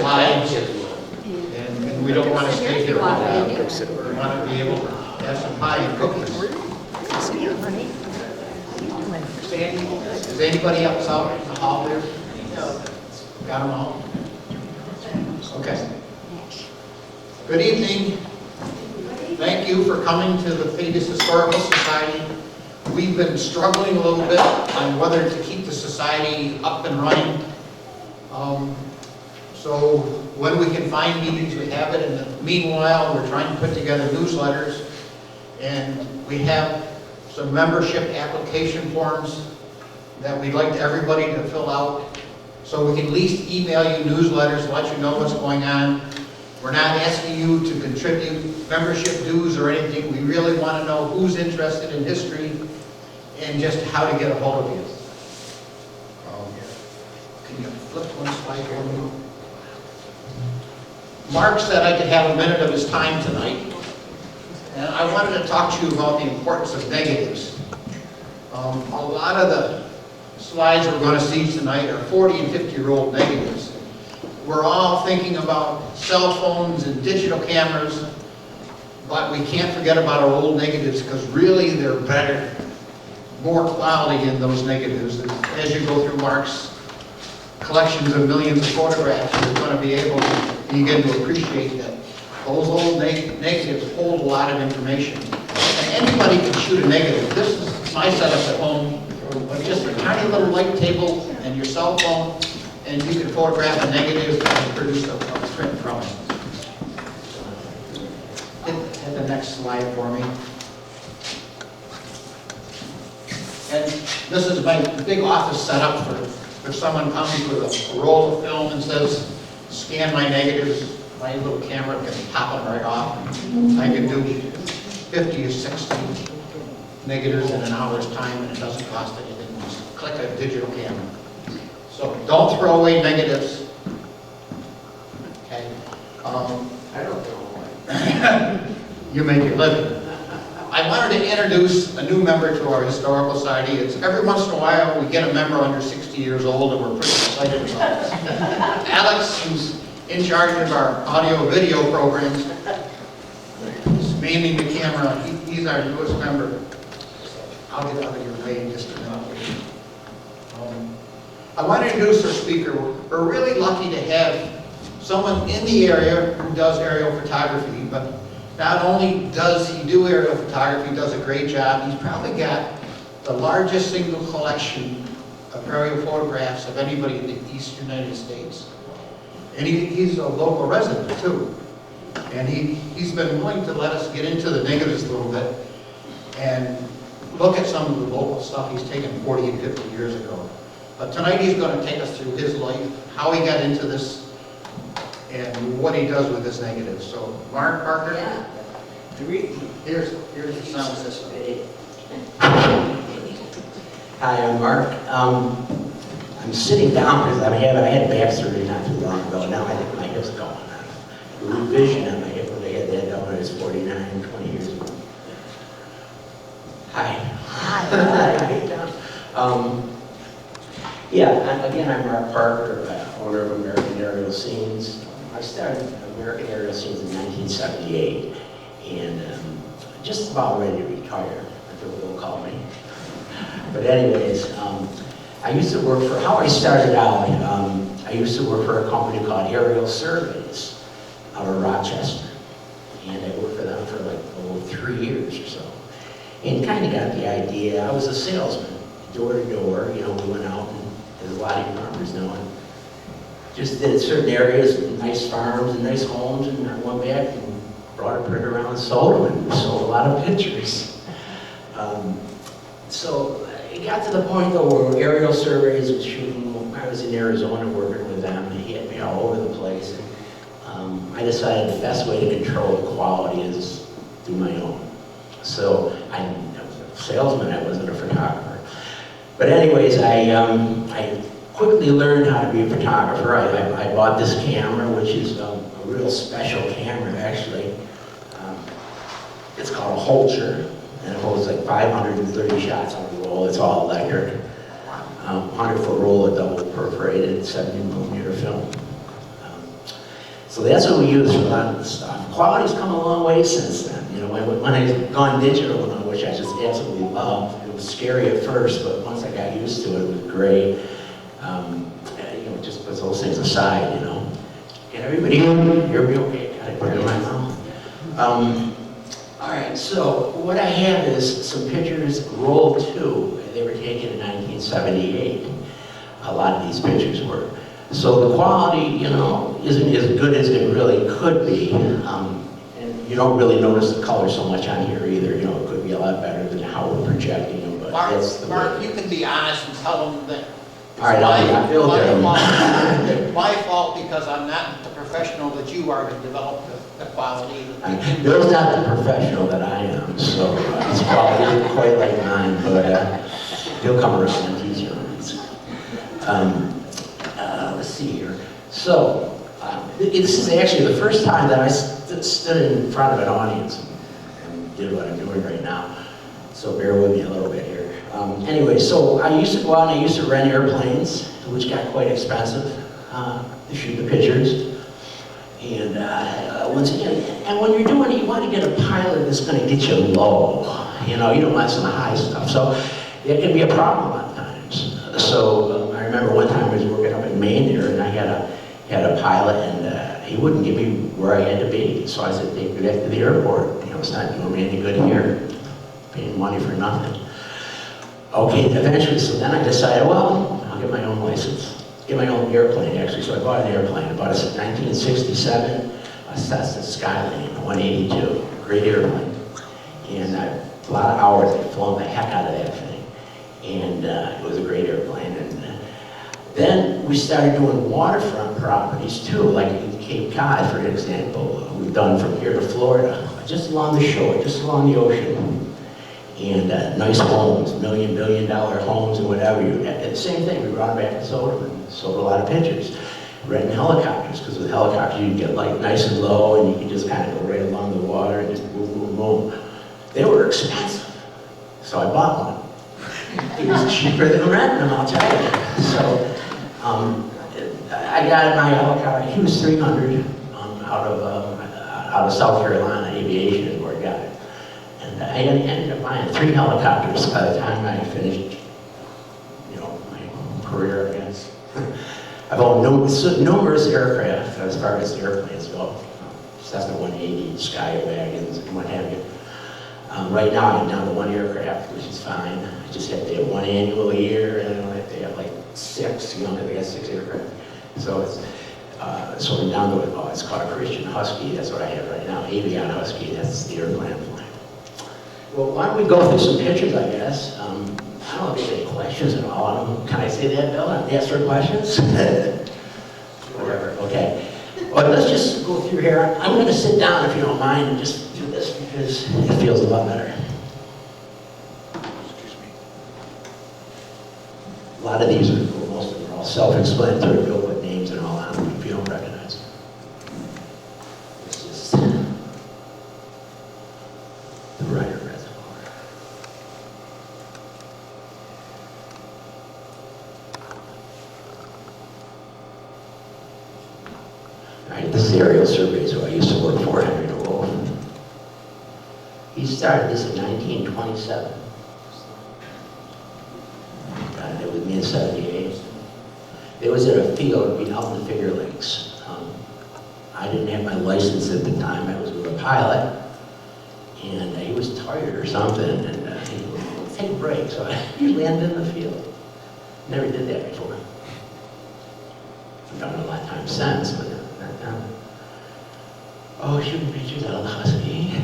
lives, and we don't want to stay here all day. We want to be able to have some pie and cookies. Is anybody else out in the hall there? Got them all? Okay. Good evening. Thank you for coming to the Fabius Historical Society. We've been struggling a little bit on whether to keep the society up and running. So when we can find meetings, we have it. In the meanwhile, we're trying to put together newsletters, and we have some membership application forms that we'd like everybody to fill out, so we can at least email you newsletters, let you know what's going on. We're not asking you to contribute membership dues or anything. We really want to know who's interested in history and just how to get a hold of you. Can you flip one slide for me? Mark said I could have a minute of his time tonight, and I wanted to talk to you about the importance of negatives. A lot of the slides we're going to see tonight are 40 and 50-year-old negatives. We're all thinking about cell phones and digital cameras, but we can't forget about our old negatives, because really they're better, more quality in those negatives. As you go through Mark's collections of millions of photographs, you're going to be able to begin to appreciate that those old negatives hold a lot of information. And anybody can shoot a negative. This is my setup at home, with just a tiny little light table and your cell phone, and you can photograph a negative and produce a print from it. Hit the next slide for me. And this is my big office setup for if someone comes with a roll of film and says, scan my negatives, my little camera can pop them right off. I can do 50 or 60 negatives in an hour's time, and it doesn't cost anything. Just click a digital camera. So don't throw away negatives. Okay. I don't know. You make your living. I wanted to introduce a new member to our Historical Society. It's every once in a while we get a member under 60 years old, and we're pretty excited about this. Alex, who's in charge of our audio-video programs, is manning the camera. He's our newest member. I'll get out of your way in just a minute. I want to introduce our speaker. We're really lucky to have someone in the area who does aerial photography, but not only does he do aerial photography, he does a great job. He's probably got the largest single collection of aerial photographs of anybody in the Eastern United States. And he's a local resident too. And he's been willing to let us get into the negatives a little bit and look at some of the local stuff he's taken 40 and 50 years ago. But tonight he's going to take us through his life, how he got into this, and what he does with his negatives. So, Mark Parker, Yeah. here's the sound system. Hi, I'm Mark. I'm sitting down because I had back surgery not too long ago. Now I think my hip's going on. Revision on my hip when I had that done when I was 49, 20 years ago. Hi. Hi. Yeah, again, I'm Mark Parker, owner of American Aerial Scenes. I started American Aerial Scenes in 1978, and just about ready to retire, until they'll call me. But anyways, I used to work for, how I started out, I used to work for a company called Aerial Surveys out of Rochester. And I worked for them for like 3 years or so. And kind of got the idea, I was a salesman, door to door, you know, we went out and there's a lot of your members know it. Just did certain areas, nice farms and nice homes, and I went back and brought a printer around and sold them, and we sold a lot of pictures. So it got to the point though where Aerial Surveys was shooting, I was in Arizona working with them, and he had me all over the place. And I decided the best way to control the quality is do my own. So I was a salesman, I wasn't a photographer. But anyways, I quickly learned how to be a photographer. I bought this camera, which is a real special camera, actually. It's called a Holzer, and it holds like 530 shots on a roll. It's all electric. 100-foot roll of double perforated 70mm film. So that's what we use for a lot of the stuff. Quality's come a long way since then. You know, when I've gone digital, which I just absolutely love, it was scary at first, but once I got used to it, it was great. You know, just puts those things aside, you know. Can everybody hear me? Hear me okay? Got it, put it in my mouth. All right, so what I have is some pictures, roll 2. They were taken in 1978. A lot of these pictures were. So the quality, you know, isn't as good as it really could be. And you don't really notice the color so much on here either. You know, it could be a lot better than how we're projecting them, but that's the Mark, way. you can be honest and tell them that it's All right, my fault because I'm not the professional that you are to develop the quality. Bill's not the professional that I am, so his quality isn't quite like mine, but he'll come around and teach you. Let's see here. So, this is actually the first time that I stood in front of an audience and did what I'm doing right now. So bear with me a little bit here. Anyway, so I used to go out and I used to rent airplanes, which got quite expensive to shoot the pictures. And once again, and when you're doing it, you want to get a pilot that's going to get you low. You know, you don't want some high stuff. So it can be a problem a lot of times. So I remember one time I was working up in Maine there, and I had a pilot, and he wouldn't give me where I had to be. So I said, take me back to the airport. You know, it's not doing me any good here. Paying money for nothing. Okay, eventually, so then I decided, well, I'll get my own license. Get my own airplane, actually. So I bought an airplane. I bought a 1967 Cessna Skyline 182. Great airplane. And a lot of hours, I've flown the heck out of that thing. And it was a great airplane. And then we started doing waterfront properties too, like in Cape Cod, for example. We've done from here to Florida, just along the shore, just along the ocean. And nice homes, $1 billion homes and whatever. The same thing, we brought back to sold them and sold a lot of pictures. Renting helicopters, because with helicopters you can get like nice and low and you can just kind of go right along the water and just boom, boom, boom. They were expensive, so I bought one. It was cheaper than renting them, I'll tell you. So I got my helicopter, he was 300 out of South Carolina Aviation is where I got it. And I ended up buying 3 helicopters by the time I finished, you know, my career, I guess. I've owned numerous aircraft as far as airplanes go. Cessna 180, Skywagons, and what have you. Right now I'm down to 1 aircraft, which is fine. I just have to have 1 annual a year, and I don't have to have like 6, you know, I got 6 aircraft. So it's, so I'm down to it. Oh, it's called a Christian Husky, that's what I have right now. Avion Husky, that's the airplane I'm flying. Well, why don't we go through some pictures, I guess. I don't know if there's any questions at all. Can I say that, Bill? Ask for questions? Whatever, okay. Well, let's just go through here. I'm going to sit down, if you don't mind, and just do this because it feels a lot better. Excuse me. A lot of these are, well, most of them are all self-explanatory. Bill put names and all on them if you don't recognize them. It's just the writer. This is aerial surveys who I used to work for, Henry DeWolf. He started this in 1927. Got it with me in 78. It was in a field out in the Finger Lakes. I didn't have my license at the time. I was with a pilot, and he was tired or something, and he would take a break, so I usually ended in the field. Never did that before. I've done it a lot of times since, but not now. Oh, shooting pictures out of the Husky.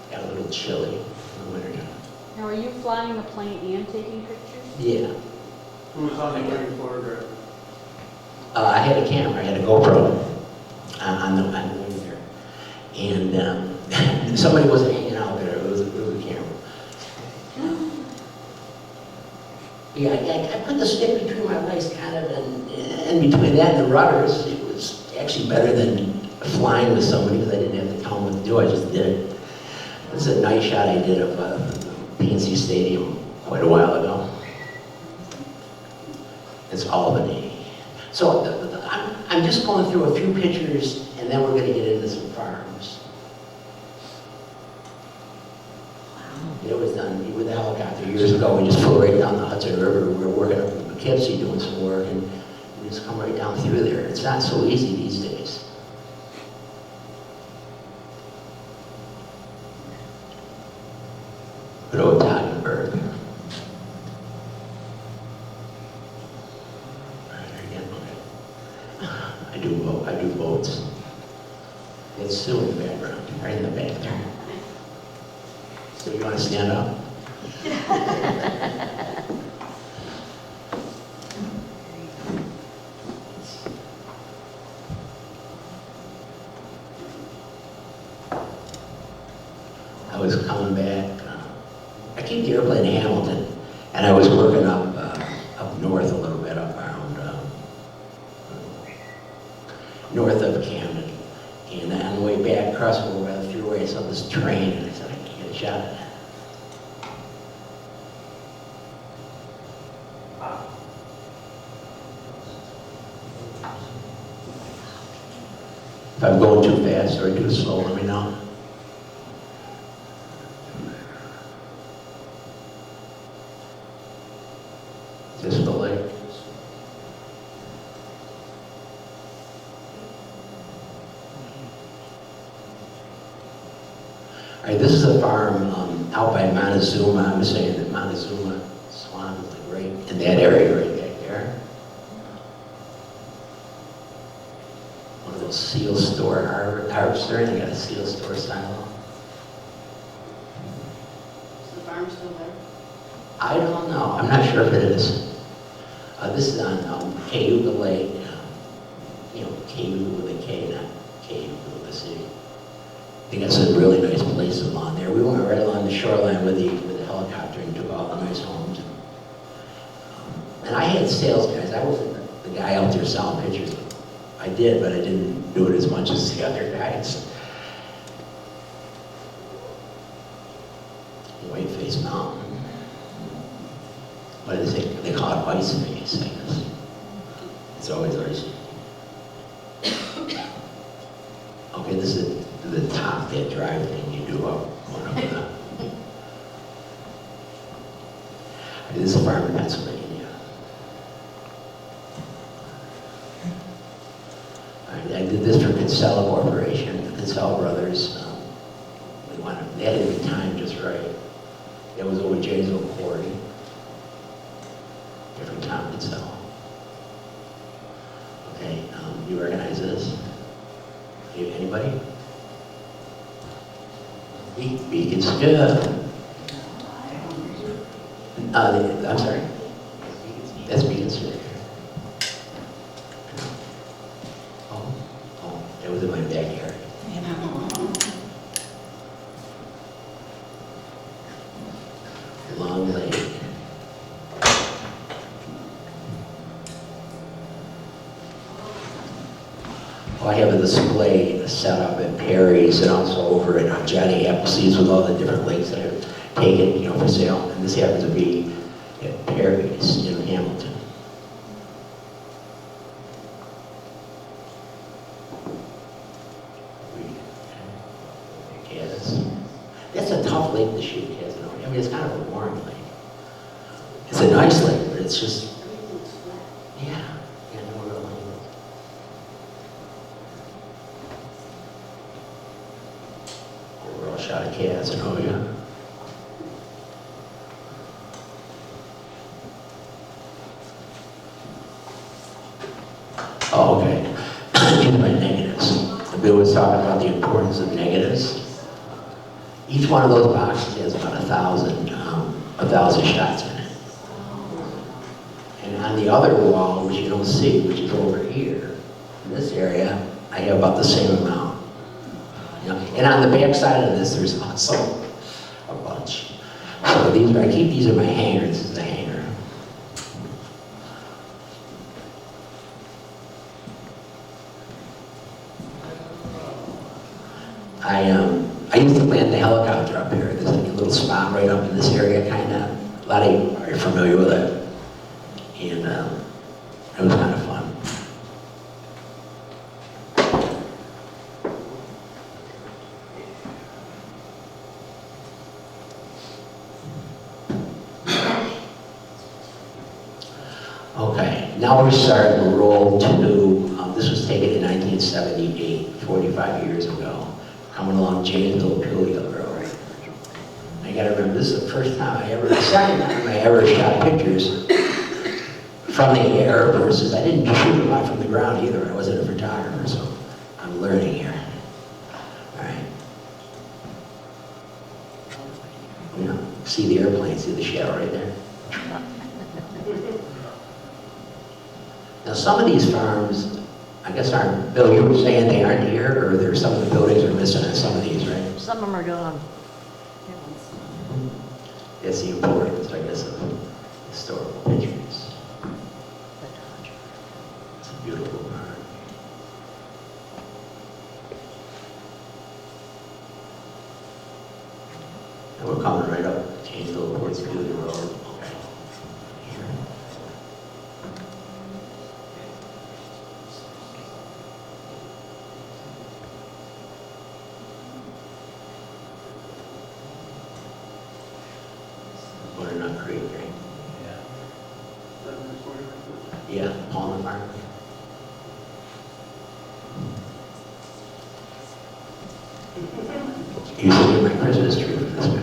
Got a little chilly in the wintertime. Now, are you flying the plane and taking pictures? Yeah. Who was on the wedding photograph? I had a camera, I had a GoPro on the wing there. And somebody wasn't hanging out there, it was a camera. Yeah, I put the stick between my legs kind of, and between that and the rudders, it was actually better than flying with somebody because I didn't have to tell them what to do, I just did it. This is a nice shot I did of PNC Stadium quite a while ago. It's Albany. So I'm I'm just going through a few pictures, and then we're going to get into some farms. It was done with the helicopter years ago. We just flew right down the Hudson River. We were working up in Poughkeepsie doing some work, and we just come right down through there. It's not so easy these days. Good old Toggenburg. I do boats. It's Sue in the background, right in the back there. So you want to stand up? I was coming back. I keep the airplane in Hamilton, and I was working up north a little bit, up around north of Camden. And on the way back, across over by the freeway, I saw this train, and I said, I can't get a shot at that. If I'm going too fast or too slow, let me know. Just the lake. All right, this is a farm out by Montezuma. I'm saying that Montezuma Swan is great in that area right back there. One of those seal store harvester. They got a seal store silo. Is the farm still there? I don't know. I'm not sure if it is. This is on Cayuga Lake. Cayuga with a K, not Cayuga with a C. They got some really nice places along there. We went right along the shoreline with the helicopter and took all the nice homes. And I had sales guys. I wasn't the guy out there selling pictures. I did, but I didn't do it as much as the other guys. Whiteface Mountain. What do they say? They call it ice face, I guess. It's always icy. Okay, this is the top, that drive thing you do up, going up and up. This is a farm in Pennsylvania. All right, I did this for Kinsella Corporation, Kinsella Brothers. They had it timed just right. That was over Jaysville Quarry. Different Tom Kinsella. Okay, you recognize this? Anybody? Beacon's good. I'm sorry. That's Beacon's right here. Oh, that was in my backyard. Long Lake. I have a display set up at Perry's and also over at Johnny Appleseed's with all the different lakes that I've taken, for sale. And this happens to be at Perry's in Hamilton. Yeah, that's a tough lake to shoot, isn't it? I mean, it's kind of a warm lake. It's a nice lake, but it's just, yeah. Shot of cats and oh yeah. Oh, okay. These are my negatives. Bill was talking about the importance of negatives. Each one of those boxes has about 1,000 shots in it. And on the other wall, which you don't see, which is over here, in this area, I have about the same amount. And on the back side of this, there's also a bunch. So I keep these in my hanger. This is the hanger. I used to land the helicopter up here. There's like a little spot right up in this area, kind of. A lot of you are familiar with it. And it was kind of fun. now we're starting to roll to do, this was taken in 1978, 45 years ago, coming along Janesville Puleo Road. I gotta remember, this is the first time the second time I ever shot pictures from the air versus, I didn't shoot a lot from the ground either. I wasn't a photographer, so I'm learning here. All right. You know, see the airplane, see the shadow right there? Now, some of these farms, I guess aren't, Bill, you were saying they aren't here, or there's some of the buildings are missing on some of these, right? Some of them are gone. That's the importance, I guess, of historical pictures. It's a beautiful park. And we're coming right up Janesville towards Puleo Road. Okay. Here. Butternut Creek, right? Yeah, Palmer Farm. You should get my Christmas tree from this guy.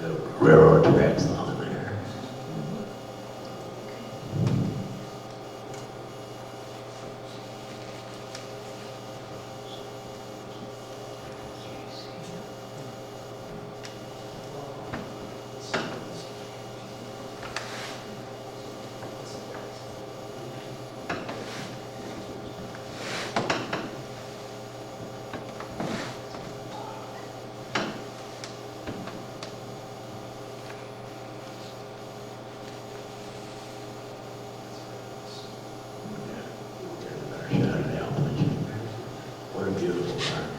The railroad tracks along there. What a beautiful park.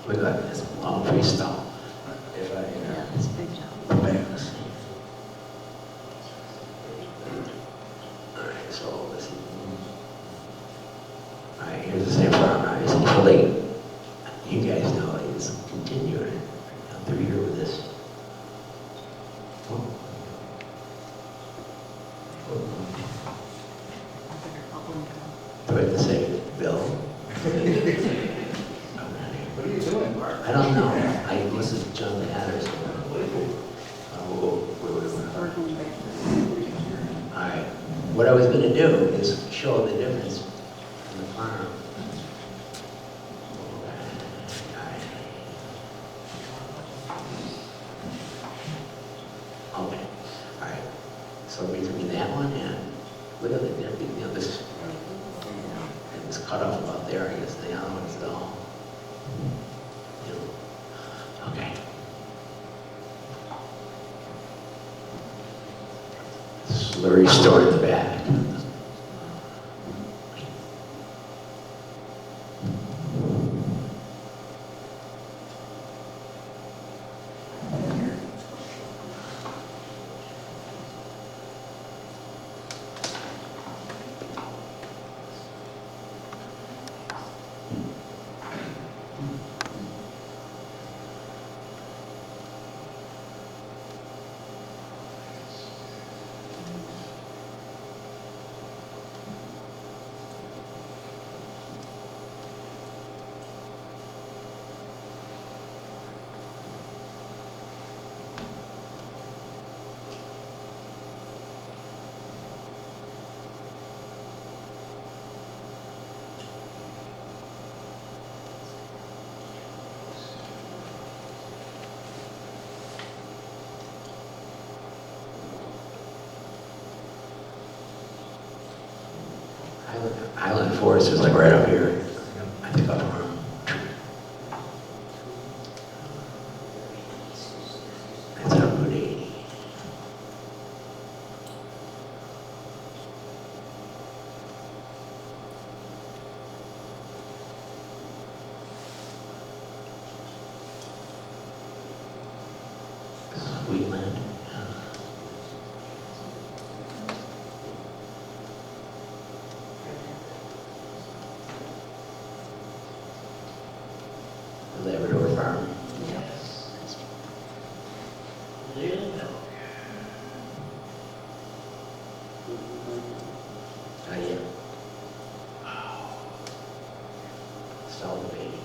We got this long freestyle. If I, Yeah, it's a big job. let's see. All right, so let's see. All right, here's the same farm. All right, so how late? You guys know it's continuing through here with this. Do I have to say Bill? What are you doing, Mark? I don't know. I listened to John Adders. All right. What I was going to do is show the difference in the farm. Okay. All right. So between that one and look at the difference. You know, this cut off about there. I guess the other one's all. Okay. Slurry store in the back. the forest is like right up here. I think up around. That's on Route 80. This is Wheatland. The Labrador Farm. Oh, yeah. Still the baby.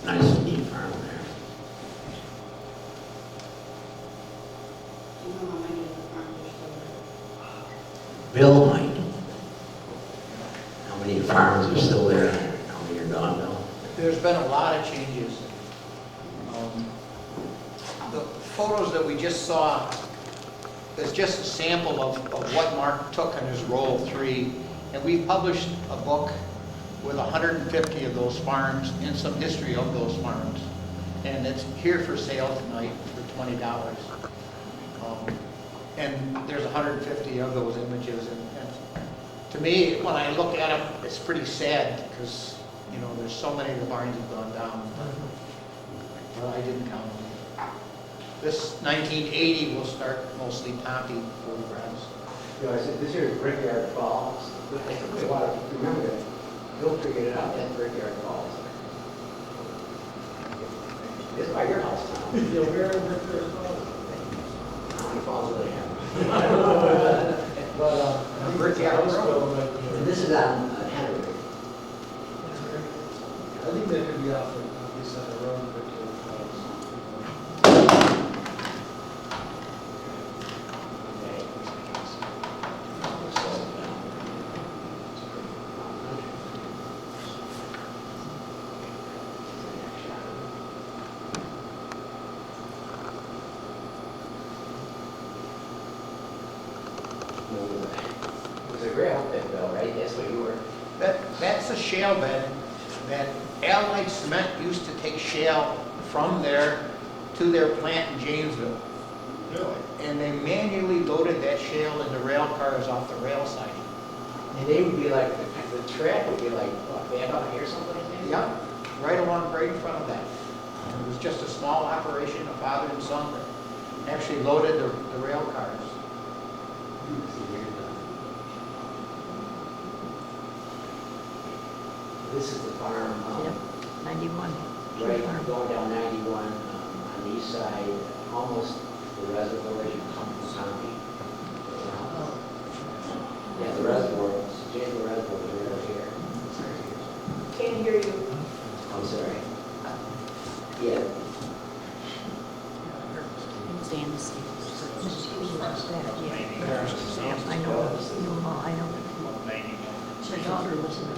Nice neat farm there. Do you know how many of the farms are still there? Bill might. How many farms are still there? How many are gone, Bill? There's been a lot of changes. The photos that we just saw is just a sample of what Mark took in his roll 3. And we published a book with 150 of those farms and some history of those farms. And it's here for sale tonight for $20. And there's 150 of those images. And to me, when I look at them, it's pretty sad because, you know, there's so many of the barns have gone down. But I didn't count them. This 1980 will start mostly Pompey photographs. You know, I said, this here is Brickyard Falls. I think a lot of people remember that. Bill figured it out, that's Brickyard Falls. It's by your house now. You know, where Brickyard Falls? How many falls do they have? I don't know, but, I think it's Brickyard Brickyard Road. Road. And this is on Henry. I think that could be off the side of the road, Brickyard Falls. It was a gravel pit, Bill, right? That's what you were. That's a shale bed that Allied Cement used to take shale from there to their plant in Janesville. Really? And they manually loaded that shale into rail cars off the rail siding. And they would be like, the track would be like, what, back on here someplace maybe? Yep, right along, right in front of that. And it was just a small operation, a father and son that actually loaded the rail cars. This is the farm, Yep, 91. right, going down 91 on the east side, almost the reservoir as you come from Pompey. Yeah, the reservoir, Janesville Reservoir is right over here. Can't hear you. I'm sorry. Yeah, Sam's. Yeah. I know, I know. My daughter lives in the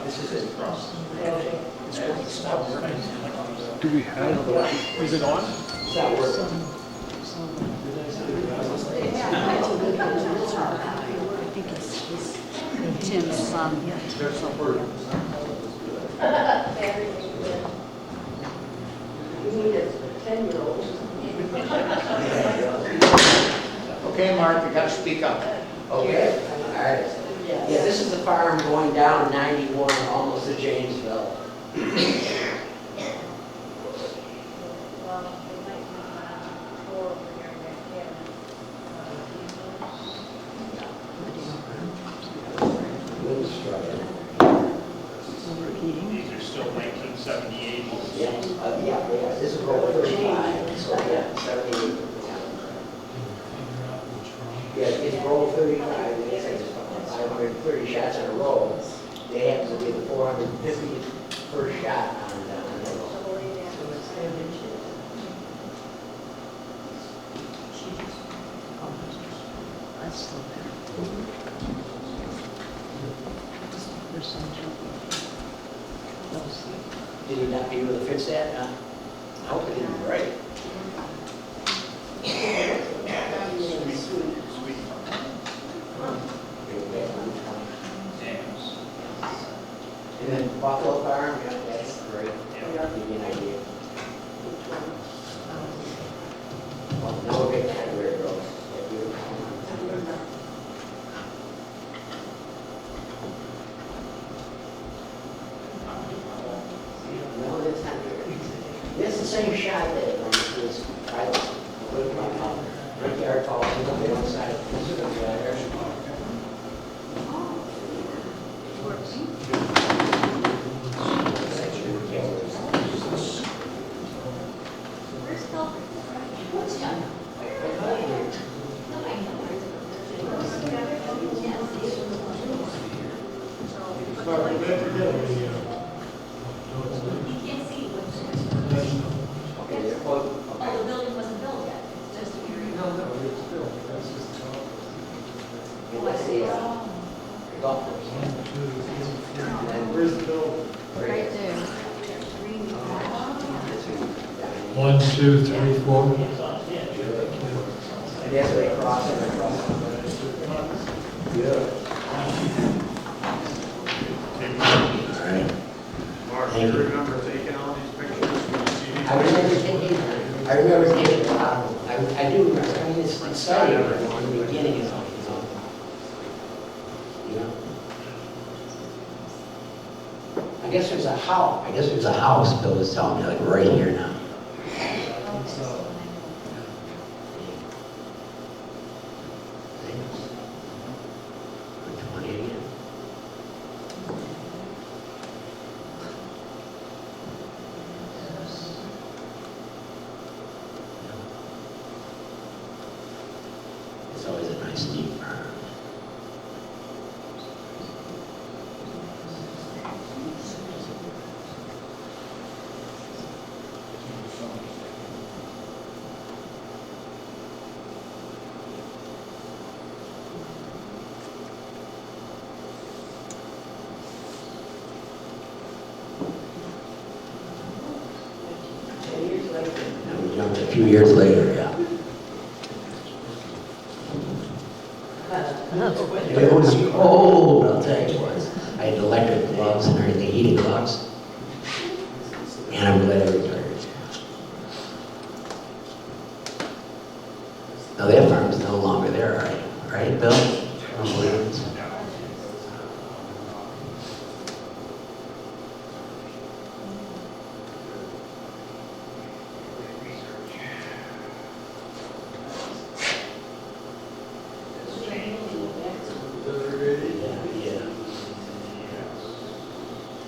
this is it. Do we have, is it on? It's not working. I think it's Tim's son. There's no word. You need a 10-year-old. Okay, Mark, you gotta speak up. Okay, all right. Yeah, this is the farm going down 91, almost to Janesville. Little structure. Overheating. These are still 1978. Yeah, yeah, this is over 35, so Yeah, 78. Yeah, it's roll 35, they said it's 530 shots in a row. They happen to be the 450 first shot on the roll. That's still there. There's some trouble. Those- Did he not be able to fix that? I hope it didn't break. And then Buffalo Farm, yeah, that's great. Give you an idea. Well, no big kind of where it goes. Yeah, beautiful. No, that's not good. That's the same shot that was, Rick Yard falls in the one side. Okay, they're close. Okay. The building wasn't built yet, it's just an area. It's built, that's just the top. Let's see, golf course. And Where's the building? Right there. 1, 2, 3, 4. And that's where they cross and they cross. Good. All right. Mark, Thank you you. remember taking all these pictures? I remember taking a lot of them. I do remember, I mean, it's exciting, but in the beginning, it's all, you know? I guess there's a house, Bill was telling me, like right here now. Which one again? It's always a nice neat farm. And we jumped a few years later, yeah. It was cold, I'll tell you it was. I had electric gloves and everything, heating gloves. And I'm glad I retired. Now that farm's no longer there, right, Bill? From Williams? Yeah.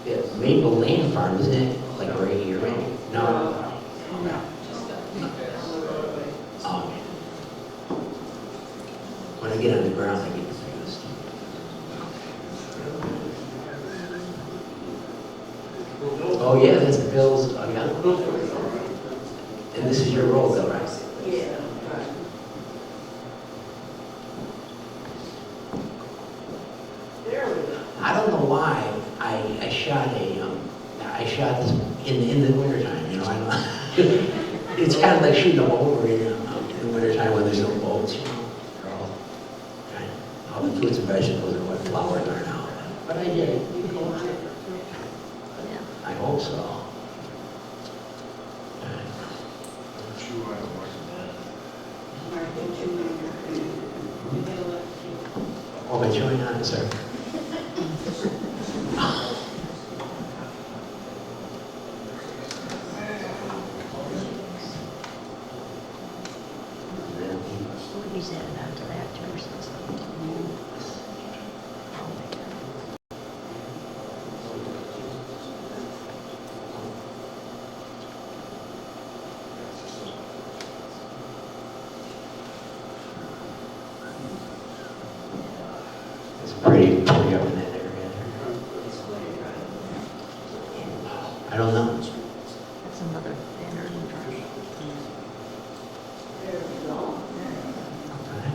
Yeah, Maple Lane Farm, isn't it? Like right here, right? No. Oh, okay. When I get on the ground, I get confused. Oh, yeah, that's Bill's, oh, yeah. And this is your role, Bill, right? Yeah. I don't know why I shot this in the wintertime, you know, I don't, it's kind of like shooting a boat in the wintertime when there's no boats, you know. They're all kind of, all the fruits and vegetables are what flowers are now. But I did it. I hope so. Oh, but you're on it, sir. He's added on to that too, or something. pretty up in that area. I don't know. That's another standard and trash. Okay.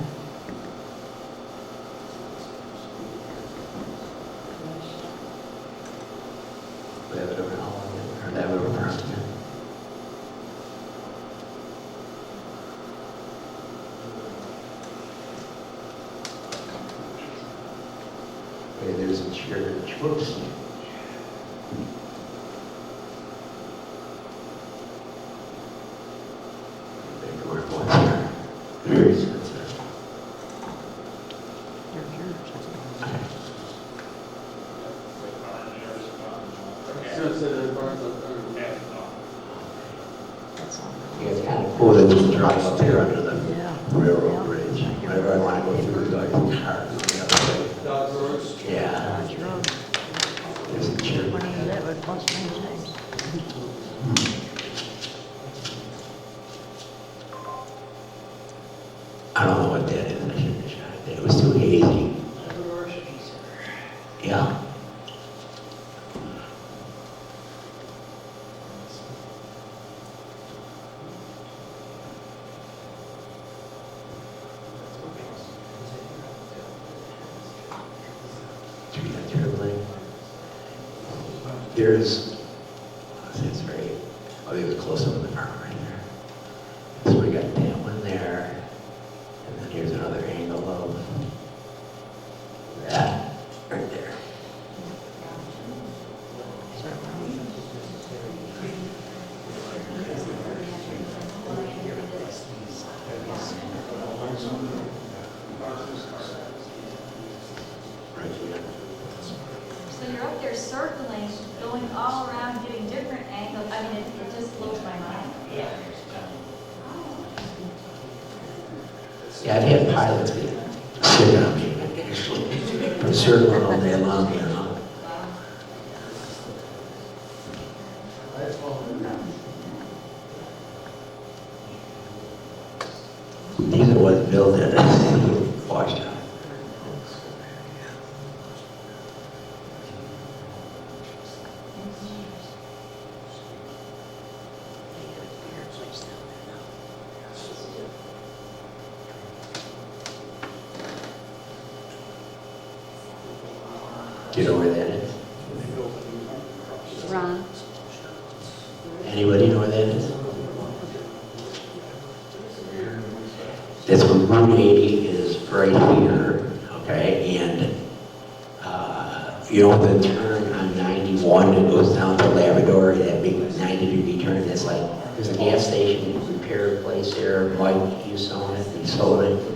We have it over in Holland, or that over in Burlington. Okay, there's a church. Whoops. Back to where it was here. Very expensive. There's yours. Since it burns up there. That's all. Yeah, it's kind of cool that we can drive up here under the Yeah. railroad bridge. Whenever I want to go through, I go through the car. The other way. Dog's roads. Yeah, Dodge Road. there's a church. When he lived with bus mainstays. I don't know what that is. I shouldn't have shot it. It was too hazy. Yeah. There's, it's very, oh, it was close up in the farm right there. So we got that one there, and then here's another angle of that right there. Right here. So you're up there circling, going all around, getting different angles. I mean, it just blows my mind. Yeah, I've had pilots get sick on me, actually, from circling all day long, you know. These are what built it, washed out. Do you know where that is? Ron, Anybody know where that is? That's where Route 80 is right here, okay? And, you know, the turn on 91 that goes down to Labrador, that big 90-degree turn, that's like, there's a gas station repair place there, Mike used to own it, and sold it.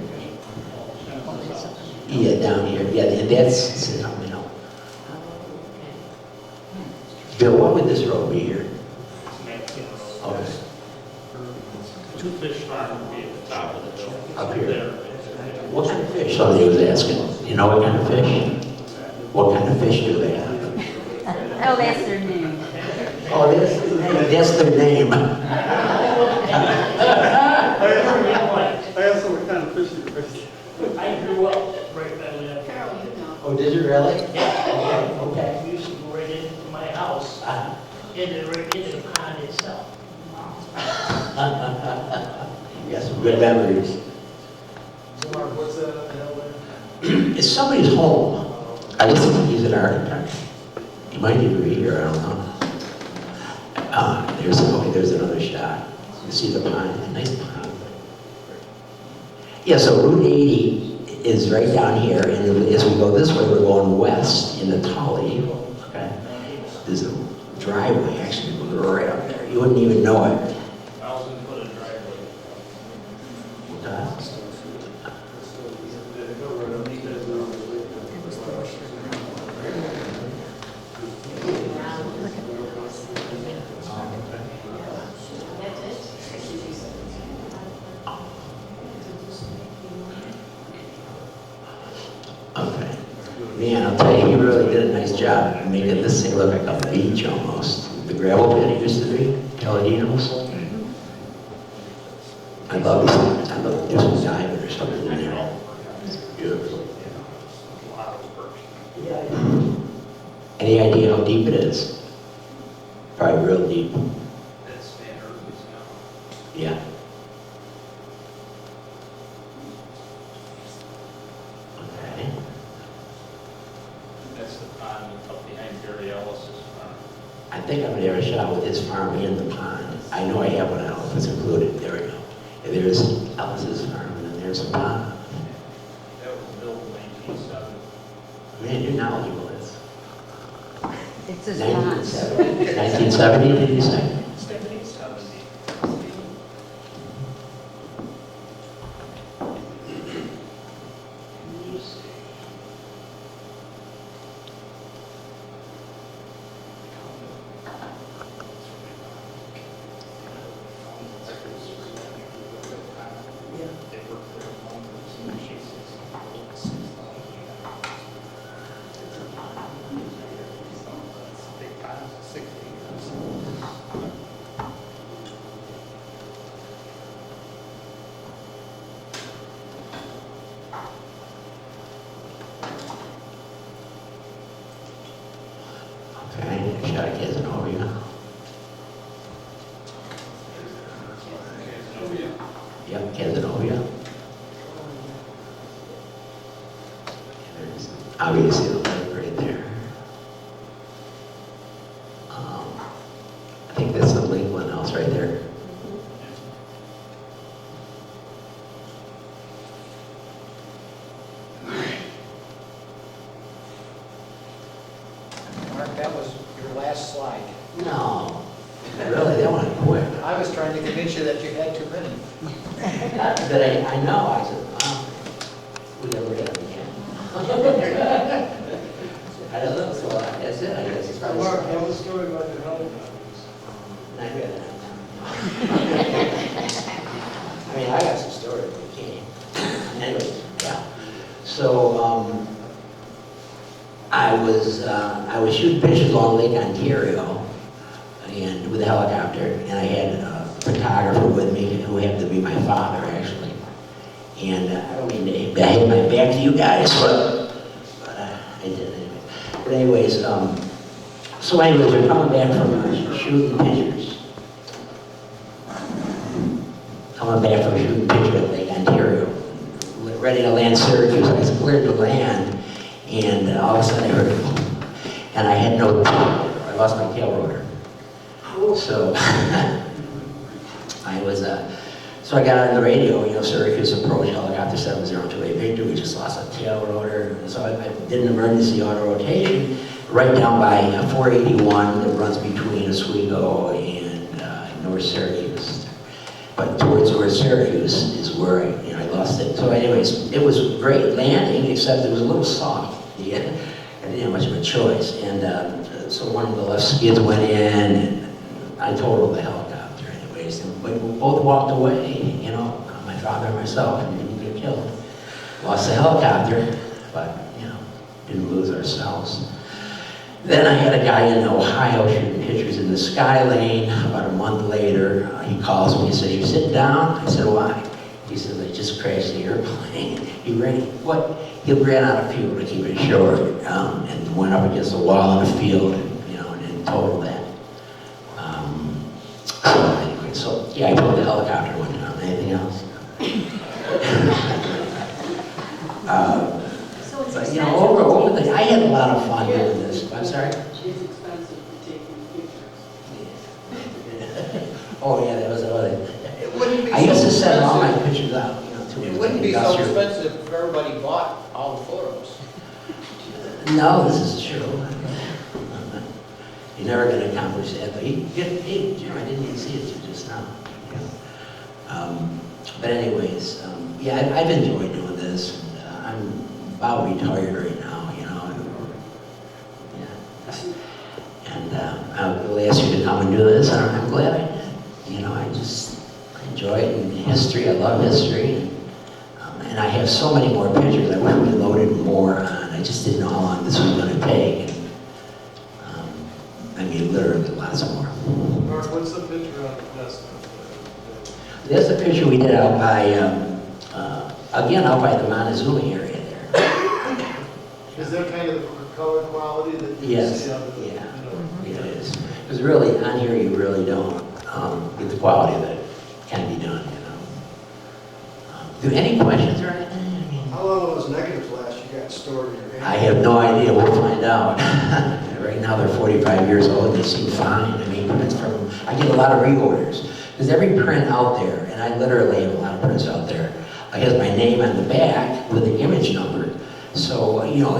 Yeah, down here, yeah, and that's, you know. Bill, what would this road be here? Okay. Two fish farm would be at the top of the hill. Up here. What kind of fish? Somebody was asking. You know what kind of fish? What kind of fish do they have? oh, that's their name. Oh, that's their name. I asked them what kind of fish you raised. I grew up right by that. Carol, you know. Oh, did you really? Yeah. Okay. I used to go right into my house, into right into the pond itself. Yes, some good memories. So Mark, what's that up the hill there? It's somebody's home. I just think he's an architect. He might even be here, I don't know. There's another shot. You see the pond, a nice pond. Yeah, so Route 80 is right down here, and as we go this way, we're going west into Tully. Okay. There's a driveway actually right up there. You wouldn't even know it. 1,000-foot driveway. Okay. Okay. Man, I'll tell you, he really did a nice job of making this thing look like a beach almost. The gravel pit it used to be, Paladinos. I'd love to do some diving or something in there. It's beautiful. A lot of work. Any idea how deep it is? Probably real deep. That's standard, Yeah. Okay. That's the pond up behind Gary Ellis's farm. I think I'm gonna have a shot with his farm and the pond. I know I have one, I don't know if it's included. There we go. And there's Ellis's farm, and then there's a pond. That was built in 1970. Man, you're knowledgeable. It's It's a pond. 1970. 1970, did you say? 1970. They worked there along with some machines. Big pond, 60 years. Okay, shot of Casanova. Yep, Casanova. There's obviously the lake right there. I think that's the Lakeland house right there. Mark, that was your last slide. No, really, they want to quit. I was trying to convince you that you had too many. That I know, I said, oh, we never got it again. I don't know, so that's it, I guess. It's probably Mark, tell the story about the helicopters. I mean, I got some stories, but you can't. Anyway, yeah. So, I was shooting pictures along Lake Ontario, and with a helicopter, and I had a photographer with me who happened to be my father, actually. And I don't mean to hit my back to you guys, but I did anyway. But anyways, so anyways, we're coming back from shooting pictures. Coming back from shooting pictures at Lake Ontario, ready to land Syracuse. I was cleared to land, and all of a sudden I heard, and I had no, I lost my tail rotor. So so I got on the radio, you know, Syracuse approach, helicopter 7028 Victor, we just lost a tail rotor. So I did an emergency auto rotation right down by 481 that runs between Oswego and North Syracuse. But towards North Syracuse is where I lost it. So anyways, it was great landing, except it was a little soft. Yeah, I didn't have much of a choice. And so one of the left skids went in, and I totaled the helicopter anyways. And we both walked away, you know, my father and myself, and didn't get killed. Lost the helicopter, but, you know, didn't lose ourselves. Then I had a guy in Ohio shooting pictures in the Sky Lane. About a month later, he calls me and says, "You sit down?" I said, "Why?" He says, "I just crashed the airplane." He ran out of fuel, to keep it short, and went up against a wall in the field, you know, and totaled that. So anyway, so yeah, I told the helicopter went down. Anything else? So it's But, expensive. you know, over I had a lot of fun doing this. I'm sorry? She's expensive for taking pictures. Oh, yeah, that was another. It wouldn't be I used so to send all my expensive. pictures out, you know, to It wouldn't be so industrial. expensive if everybody bought all the photos. No, this is true. You're never going to accomplish that, but you know, I didn't even see it till just now. You know. But anyways, yeah, I've enjoyed doing this. And, I'm about retired right now, you know. Yeah. And I really asked you to come and do this, and I'm glad I did. You know, I just enjoy it. And history, I love history. And I have so many more pictures. I wish we loaded more on. I just didn't know how long this was going to take. And, I mean, literally lots more. Mark, what's the picture on the desk? There's a picture we did out by, again, out by the Montezuma area there. Is that kind of the color quality that you Yes, see on the? yeah, yeah, it is. Because really, on here, you really don't get the quality that can be done, you know. Do any questions or anything? I mean, How long will those negatives last you got stored in your hand? I have no idea. We'll find out. Right now, they're 45 years old. They seem fine. I mean, prints from, I get a lot of reorders. Because every print out there, and I literally have a lot of prints out there, has my name on the back with the image number. So, you know,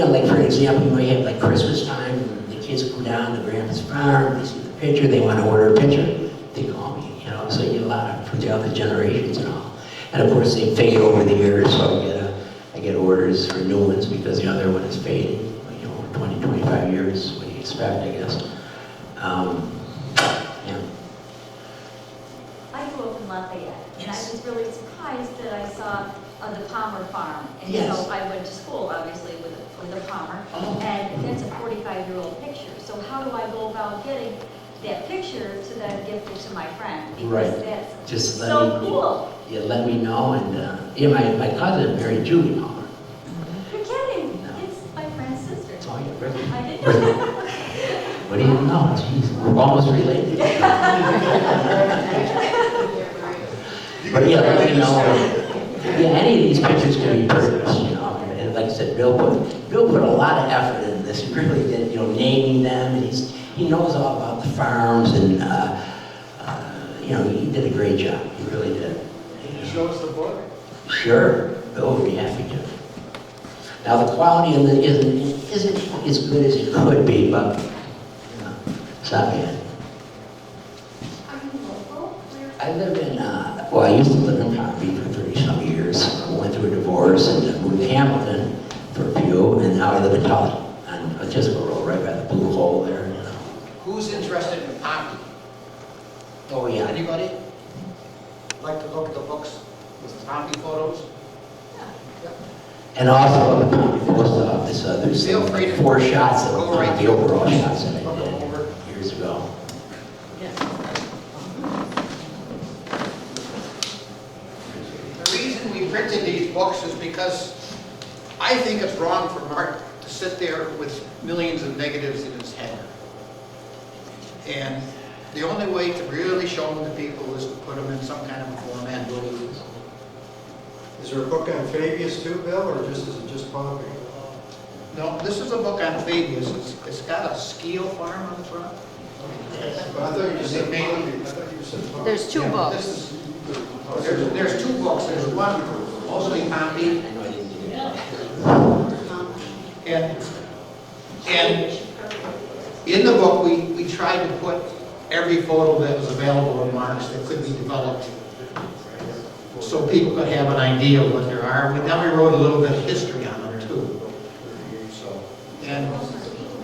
like for example, you might have like Christmas time, and the kids go down to Grandpa's farm, they see the picture, they want to order a picture, they call me, you know, so you get a lot of, from the other generations and all. And of course, they fade over the years, so I get orders for new ones because the other one is fading, you know, 20, 25 years, what do you expect, I guess. Yeah. I grew up in Lafayette, and I was really surprised that I saw the Palmer farm. And Yes. so I went to school, obviously, with the Palmer, and that's a 45-year-old picture. So how do I go about getting that picture to then give it to my friend? Because Right. that's Just let so me, cool. yeah, let me know, and yeah, my cousin married Julie Palmer. You're kidding? No. It's my friend's sister. Oh, yeah, really? I didn't know that. What do you know? Jeez, we're almost related. But yeah, let me know. Yeah, any of these pictures can be purchased, you know. And like I said, Bill put a lot of effort into this. He really did, you know, naming them, and he knows all about the farms, and you know, he did a great job. He really did. Can you show us the book? Sure, Bill would be happy to. Now the quality of it isn't as good as it could be, but you know, it's not bad. Are you local? I live in, well, I used to live in Pompey for 30-some years. I went through a divorce and moved to Hamilton for a few, and now I live in Tully on Otisco Road, right by the Blue Hole there, you know. Who's interested in Pompey? Oh, yeah. Anybody? Like to look at the books with the Pompey photos? And also at the Pompey Post Office, there's Feel free to 4 shots of go right the through. overall shots that I Look them over. did years ago. The reason we printed these books is because I think it's wrong for Mark to sit there with millions of negatives in his head. And the only way to really show them to people is to put them in some kind of a format. Is there a book on Fabius too, Bill, or is it just Pompey? No, this is a book on Fabius. It's got a Skeel farm on the front. But I thought you just said Pompey. I thought you said Pompey. There's 2 Yeah, books. this is- There's 2 books. There's one mostly Pompey, I know I didn't do that. and in the book we tried to put every photo that was available of Mark's that could be developed, so people could have an idea of what there are. Then we wrote a little bit of history on them too. And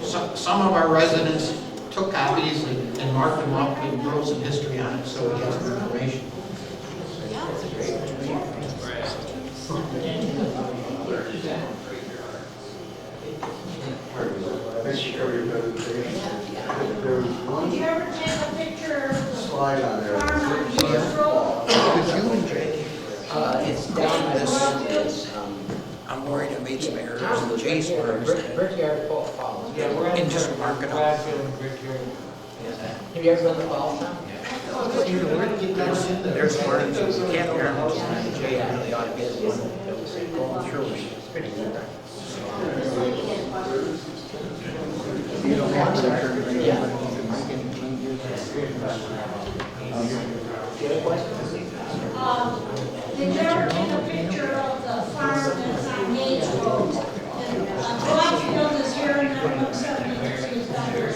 some of our residents took copies and marked them up and wrote some history on it, so we have some information. Thanks for your presentation. There was one Did you ever take a picture of the slide on there. farm on East Road? It's down by the I'm worried I made some errors Tom in was Jay's right here, words. Brickyard Falls. Yeah, we're And just mark it up. Have you ever been to Falls, Tom? There's words, can't hear them. Jay really ought to get one that was going through. It's pretty good. Yeah. Did you ever take a picture of the farm that's on Yates Road? And Rockfield is here and then looks at me and she's down there.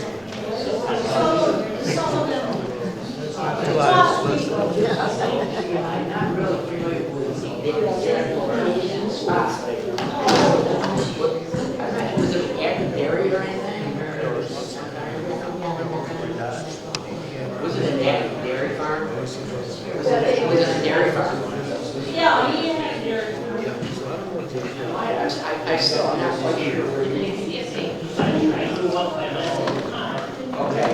Some of them. Was it active dairy or anything? Was it an active dairy farm? Was it a dairy farm? Yeah, he had your. I still, I'm not quite sure where it is. I grew up by that. Okay.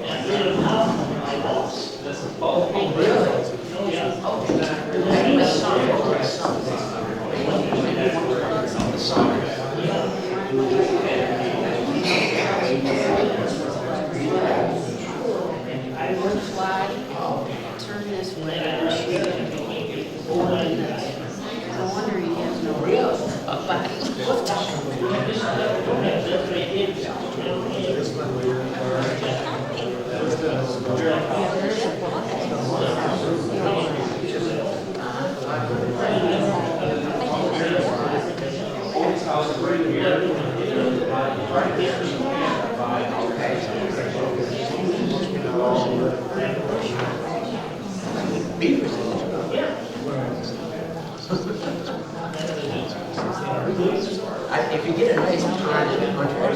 I lived in town with my boss. Oh, really? Oh, yeah. I think the summer. The summer. If you get a nice time in the country,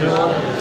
Yeah.